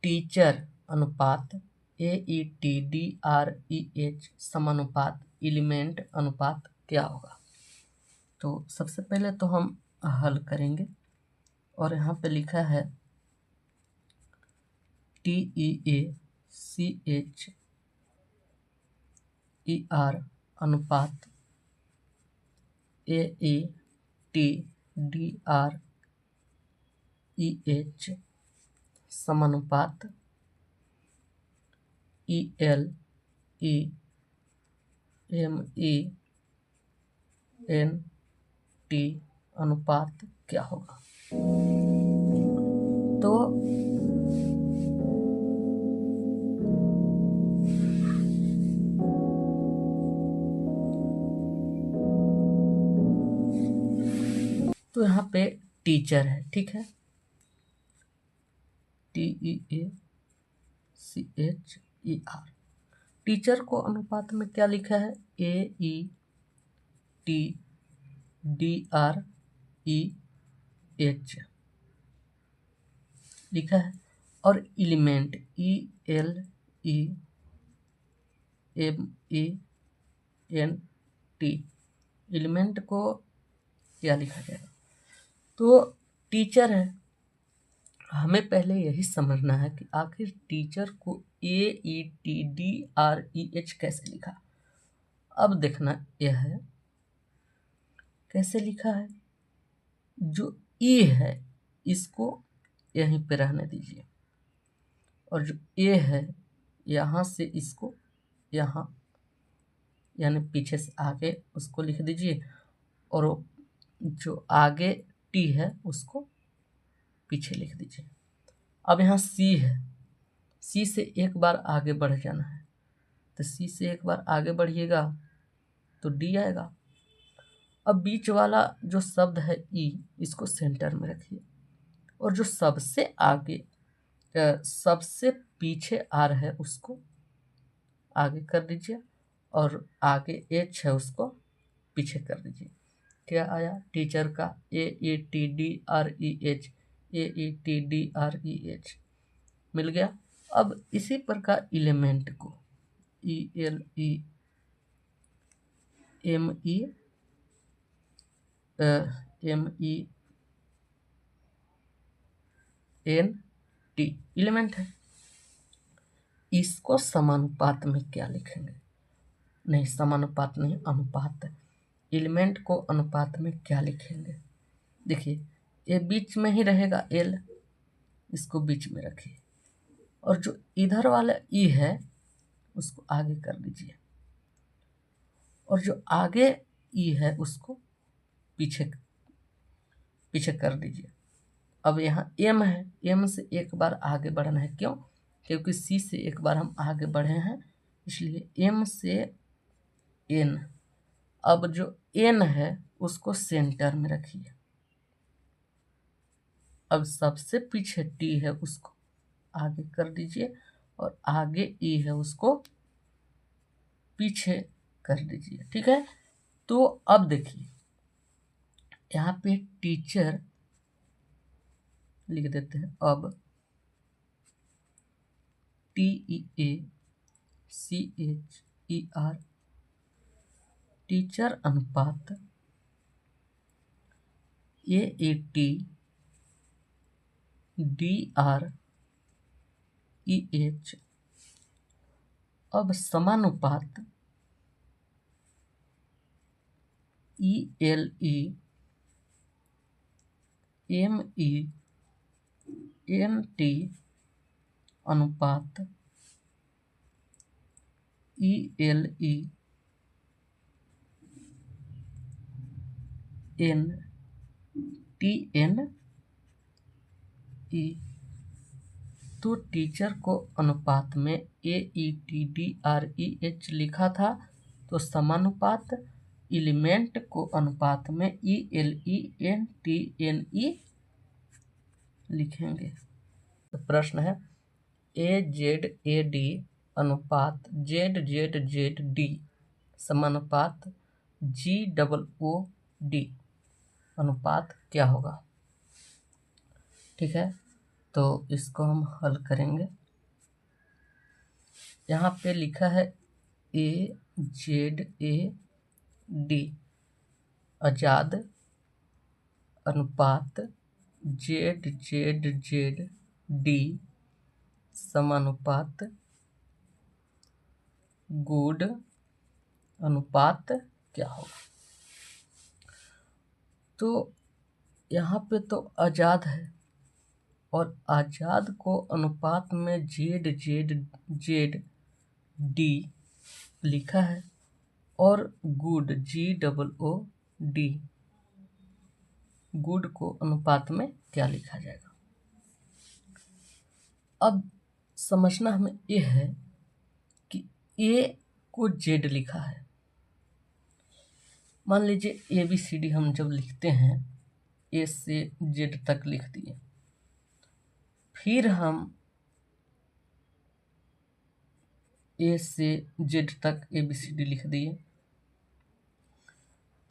Teacher अनुपात AETDREH समानुपात element अनुपात क्या होगा। तो सबसे पहले तो हम हल करेंगे और यहाँ पे लिखा है TEACHER अनुपात AETDREH समानुपात ELEMENT अनुपात क्या होगा। तो यहाँ पे टीचर है, ठीक है, TEACHER। टीचर को अनुपात में क्या लिखा है, AETDREH लिखा है, और एलिमेंट ELEMENT एलिमेंट को क्या लिखा जाएगा। तो टीचर है, हमें पहले यही समझना है कि आखिर टीचर को AETDREH कैसे लिखा। अब देखना यह है कैसे लिखा है। जो ए है इसको यहीं पे रहने दीजिए, और जो ए है यहाँ से इसको यहाँ यानी पीछे से आगे उसको लिख दीजिए, और जो आगे टी है उसको पीछे लिख दीजिए। अब यहाँ सी है, सी से एक बार आगे बढ़ जाना है, तो सी से एक बार आगे बढ़िएगा तो डी आएगा। अब बीच वाला जो शब्द है ई, इसको सेंटर में रखिए, और जो सबसे आगे सबसे पीछे आर है उसको आगे कर दीजिए, और आगे एच है उसको पीछे कर दीजिए। क्या आया, टीचर का AETDREH AETDREH मिल गया। अब इसी प्रकार एलिमेंट को ELEMENT एलिमेंट है, इसको समानुपात में क्या लिखेंगे, नहीं समानुपात नहीं, अनुपात है। एलिमेंट को अनुपात में क्या लिखेंगे, देखिए ये बीच में ही रहेगा एल, इसको बीच में रखिए, और जो इधर वाला ई है उसको आगे कर दीजिए, और जो आगे ई है उसको पीछे पीछे कर दीजिए। अब यहाँ एम है, एम से एक बार आगे बढ़ना है, क्यों, क्योंकि सी से एक बार हम आगे बढ़े हैं, इसलिए एम से एन। अब जो एन है उसको सेंटर में रखिए। अब सबसे पीछे टी है उसको आगे कर दीजिए, और आगे ई है उसको पीछे कर दीजिए, ठीक है। तो अब देखिए यहाँ पे टीचर लिख देते हैं। अब TEACHER टीचर अनुपात AETDREH। अब समानुपात ELEMENT अनुपात ELENTNE। तो टीचर को अनुपात में AETDREH लिखा था, तो समानुपात एलिमेंट को अनुपात में ELEMENTNE लिखेंगे। तो प्रश्न है AZAD अनुपात ZZZD समानुपात GOOD अनुपात क्या होगा, ठीक है। तो इसको हम हल करेंगे। यहाँ पे लिखा है AZAD आजाद अनुपात ZZZD समानुपात गुड अनुपात क्या होगा। तो यहाँ पे तो आजाद है और आजाद को अनुपात में ZZZD लिखा है और गुड GOOD गुड को अनुपात में क्या लिखा जाएगा। अब समझना हमें यह है कि A को Z लिखा है। मान लीजिए ABCD हम जब लिखते हैं A से Z तक लिख दिए, फिर हम A से Z तक ABCD लिख दिए,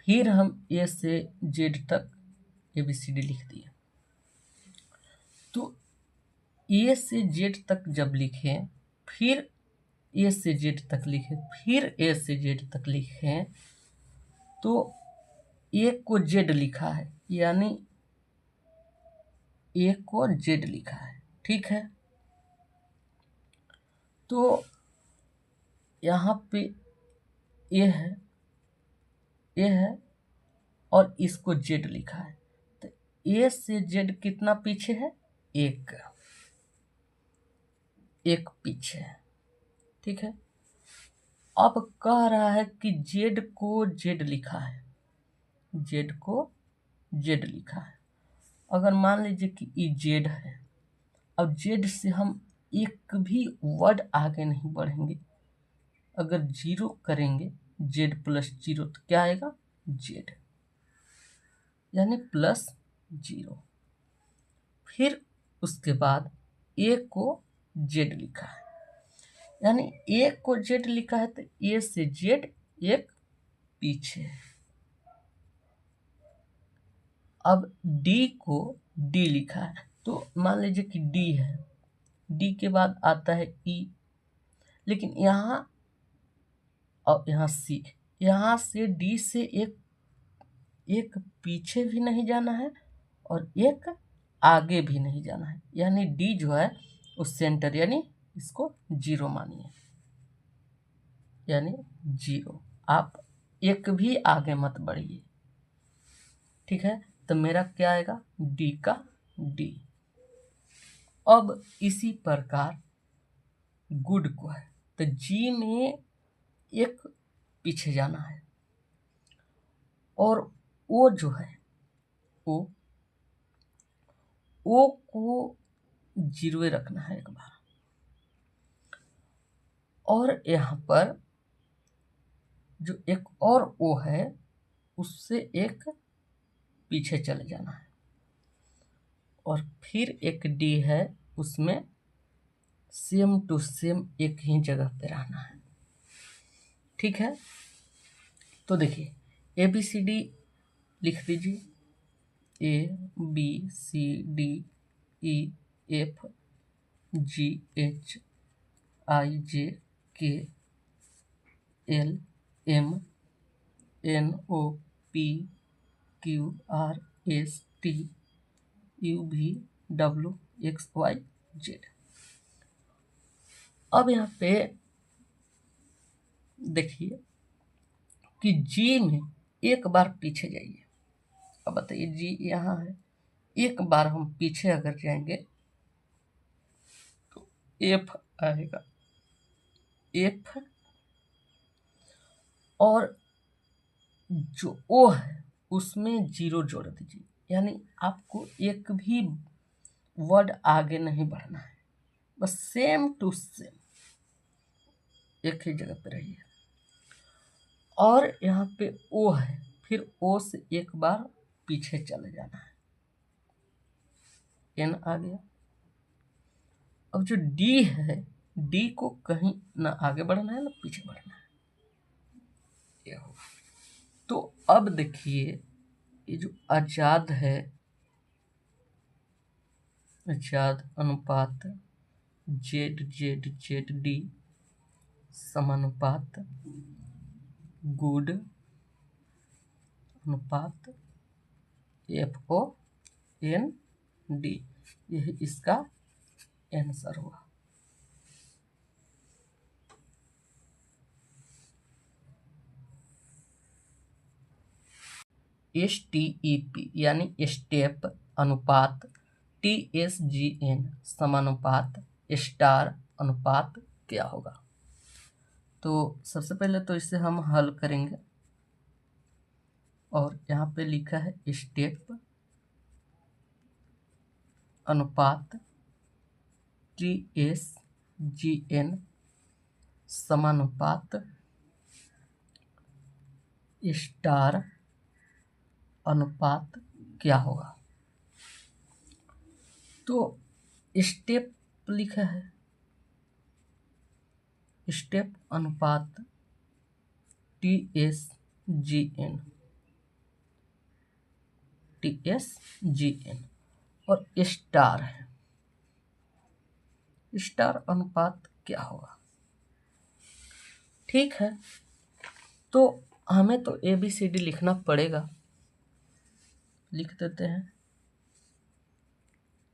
फिर हम A से Z तक ABCD लिख दिए। तो A से Z तक जब लिखें, फिर A से Z तक लिखें, फिर A से Z तक लिखें, तो A को Z लिखा है, यानी A को Z लिखा है। ठीक है, तो यहाँ पे A है और इसको Z लिखा है, तो A से Z कितना पीछे है, एक पीछे है। ठीक है, अब कह रहा है कि Z को Z लिखा है, Z को Z लिखा है। अगर मान लीजिए कि ये Z है, अब Z से हम एक भी वर्ड आगे नहीं बढ़ेंगे। अगर 0 करेंगे Z+0 तो क्या आएगा, Z यानी +0। फिर उसके बाद A को Z लिखा है, यानी A को Z लिखा है तो A से Z एक पीछे है। अब D को D लिखा है, तो मान लीजिए कि D है, D के बाद आता है E, लेकिन यहाँ और यहाँ C, यहाँ से D से एक पीछे भी नहीं जाना है और एक आगे भी नहीं जाना है, यानी D जो है उस सेंटर, यानी इसको 0 मानिए, यानी 0। आप एक भी आगे मत बढ़िए। ठीक है, तो मेरा क्या आएगा, D का D। अब इसी प्रकार गुड को है, तो G में एक पीछे जाना है और O जो है O को 0 रखना है एक बार, और यहाँ पर जो एक और O है उससे एक पीछे चले जाना है, और फिर एक D है उसमें सेम टू सेम एक ही जगह पे रहना है। ठीक है, तो देखिए ABCD लिख दीजिए, ABCDEFGHIJKLMNOPQRSTUVWXYZ। अब यहाँ पे देखिए कि G में एक बार पीछे जाइए। अब बताइए G यहाँ है, एक बार हम पीछे अगर जाएंगे तो F आएगा, F, और जो O है उसमें 0 जोड़ दीजिए, यानी आपको एक भी वर्ड आगे नहीं बढ़ना है, बस सेम टू सेम एक ही जगह पे रहिए। और यहाँ पे O है, फिर O से एक बार पीछे चले जाना है, N आ गया। अब जो D है, D को कहीं ना आगे बढ़ना है ना पीछे बढ़ना है, ये होगा। तो अब देखिए ये जो आजाद है ज्याद अनुपात जेड जेड जेड डी समानुपात गुड अनुपात एफ ओ एन डी। यही इसका आंसर हुआ। STEP यानी स्टेप अनुपात TSGN समानुपात स्टार अनुपात क्या होगा? तो सबसे पहले तो इसे हम हल करेंगे और यहाँ पे लिखा है स्टेप अनुपात TSGN समानुपात स्टार अनुपात क्या होगा? तो स्टेप लिखा है, स्टेप अनुपात TSGN और स्टार है, स्टार अनुपात क्या होगा? ठीक है, तो हमें तो ABCD लिखना पड़ेगा। लिख देते हैं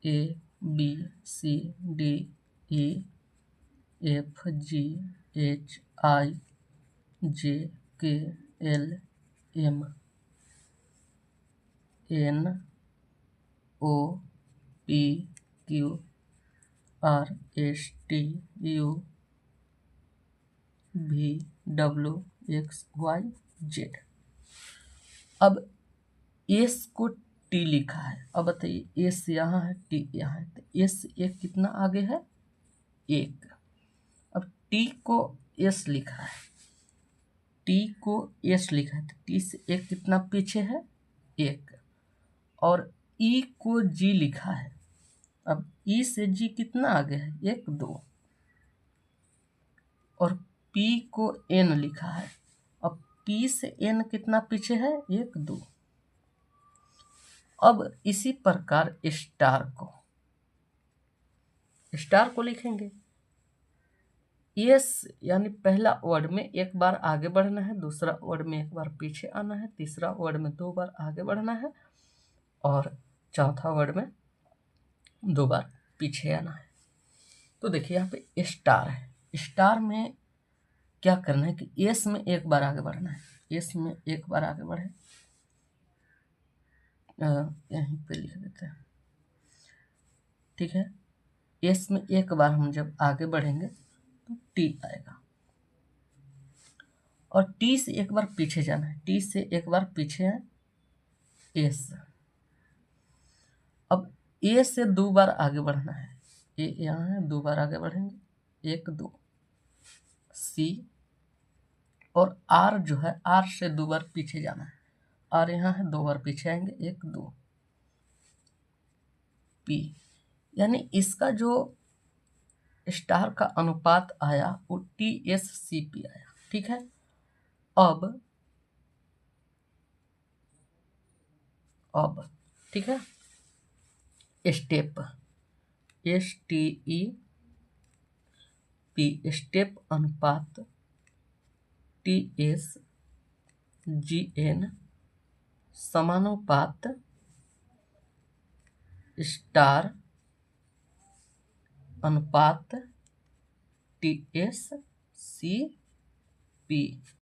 ABCDEFGHIJKLMNOPQRSTUVWXYZ। अब एस को टी लिखा है। अब बताइए एस यहाँ है, टी यहाँ है, तो एस एक कितना आगे है? एक। अब टी को एस लिखा है, टी को एस लिखा है, तो टी से एक कितना पीछे है? एक। और ई को जी लिखा है, अब ई से जी कितना आगे है? एक दो। और पी को एन लिखा है, अब पी से एन कितना पीछे है? एक दो। अब इसी प्रकार स्टार को लिखेंगे। एस यानी पहला वर्ड में एक बार आगे बढ़ना है, दूसरा वर्ड में एक बार पीछे आना है, तीसरा वर्ड में दो बार आगे बढ़ना है और चौथा वर्ड में दो बार पीछे आना है। तो देखिए यहाँ पे स्टार है, स्टार में क्या करना है कि एस में एक बार आगे बढ़ना है, एस में एक बार आगे बढ़े, यहीं पे लिख देते हैं। ठीक है, एस में एक बार हम जब आगे बढ़ेंगे तो टी आएगा और टी से एक बार पीछे जाना है, टी से एक बार पीछे है एस। अब ए से दो बार आगे बढ़ना है, ए यहाँ है, दो बार आगे बढ़ेंगे, एक दो। सी और आर जो है, आर से दो बार पीछे जाना है, आर यहाँ है, दो बार पीछे आएंगे, एक दो। पी यानी इसका जो स्टार का अनुपात आया वो TSCP आया। ठीक है, अब ठीक है, स्टेप STEP स्टेप अनुपात TSGN समानुपात स्टार अनुपात TSCP।